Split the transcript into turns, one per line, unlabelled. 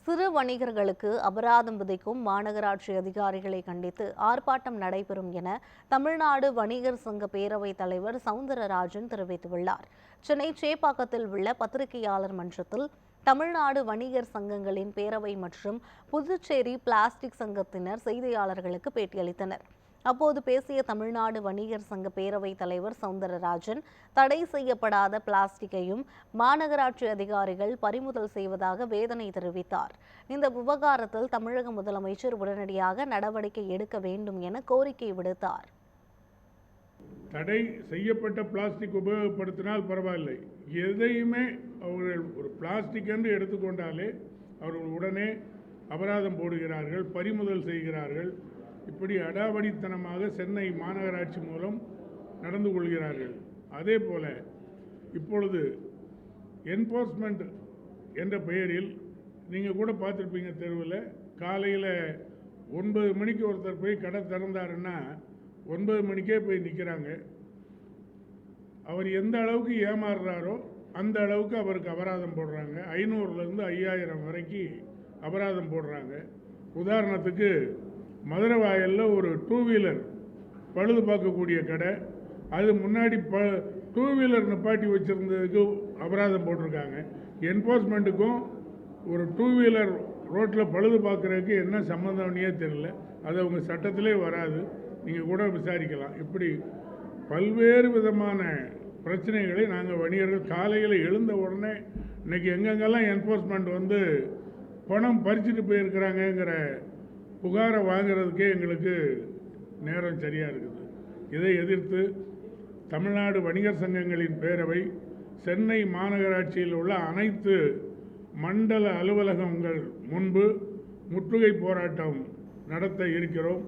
சிறு வணிகர்களுக்கு அபராதம் விதிக்கும் மாநகராட்சி அதிகாரிகளை கண்டித்து ஆர்ப்பாட்டம் நடைபெறும் என தமிழ்நாடு வணிகர் சங்க பேரவைத் தலைவர் சவுந்தரராஜன் தெரிவித்துள்ளார். சென்னை சேப்பாக்கத்தில் உள்ள பத்திரிகையாளர் மன்றத்தில் தமிழ்நாடு வணிகர் சங்கங்களின் பேரவை மற்றும் புதுச்சேரி பிளாஸ்டிக் சங்கத்தினர் செய்தியாளர்களுக்கு பேட்டியளித்தனர். அப்போது பேசிய தமிழ்நாடு வணிகர் சங்க பேரவைத் தலைவர் சவுந்தரராஜன், தடை செய்யப்படாத பிளாஸ்டிக்கையும் மாநகராட்சி அதிகாரிகள் பறிமுதல் செய்வதாக வேதனை தெரிவித்தார். இந்த விவகாரத்தில் தமிழக முதலமைச்சர் உடனடியாக நடவடிக்கை எடுக்க வேண்டும் என கோரிக்கை விடுத்தார்.
தடை செய்யப்பட்ட பிளாஸ்டிக் உபயோகப்படுத்தினால் பரவாயில்லை, எதையுமே அவர்கள் ஒரு பிளாஸ்டிக் என்று எடுத்துக்கொண்டாலே அவர்கள் உடனே அபராதம் போடுகிறார்கள், பறிமுதல் செய்கிறார்கள். இப்படி அடாவடித்தனமாக சென்னை மாநகராட்சி மூலம் நடந்து கொள்கிறார்கள். அதே போல இப்பொழுது என்போர்ஸ்மெண்ட் என்ற பெயரில் நீங்கள் கூட பார்த்துருப்பீங்க, தெருவில் காலையில் 9 மணிக்கு ஒருத்தர் போய் கடை திறந்தாருன்னா 9 மணிக்கே போய் நிற்கிறாங்க. அவர் எந்த அளவுக்கு ஏமாறுறாரோ அந்த அளவுக்கு அவருக்கு அபராதம் போடுறாங்க. 500லேருந்து 5000 வரைக்கும் அபராதம் போடுறாங்க. உதாரணத்துக்கு மதுரை வாயலில் ஒரு 2 வீலர் பழுது பார்க்கக்கூடிய கடை, அது முன்னாடி 2 வீலர் நிப்பாட்டி வச்சுருந்ததுக்கு அபராதம் போட்டிருக்காங்க. என்போர்ஸ்மெண்ட்டுக்கும் ஒரு 2 வீலர் ரோட்டில் பழுது பார்க்குறதுக்கு என்ன சம்மந்தம்னே தெரியல. அது அவங்க சட்டத்திலே வராது, நீங்கள் கூட விசாரிக்கலாம். இப்படி பல்வேறு விதமான பிரச்சனைகளை நாங்கள் வணிகர்கள் காலையில் எழுந்த உடனே இன்றைக்கி எங்கெங்கெல்லாம் என்போர்ஸ்மெண்ட் வந்து பணம் பறிச்சுட்டு போயிருக்கிறாங்கங்கிற புகாரை வாங்கிறதுக்கே எங்களுக்கு நேரம் சரியாக இருக்குது. இதை எதிர்த்து தமிழ்நாடு வணிகர் சங்கங்களின் பேரவை சென்னை மாநகராட்சியில் உள்ள அனைத்து மண்டல அலுவலகங்கள் முன்பு முற்றுகை போராட்டம் நடத்த இருக்கிறோம்.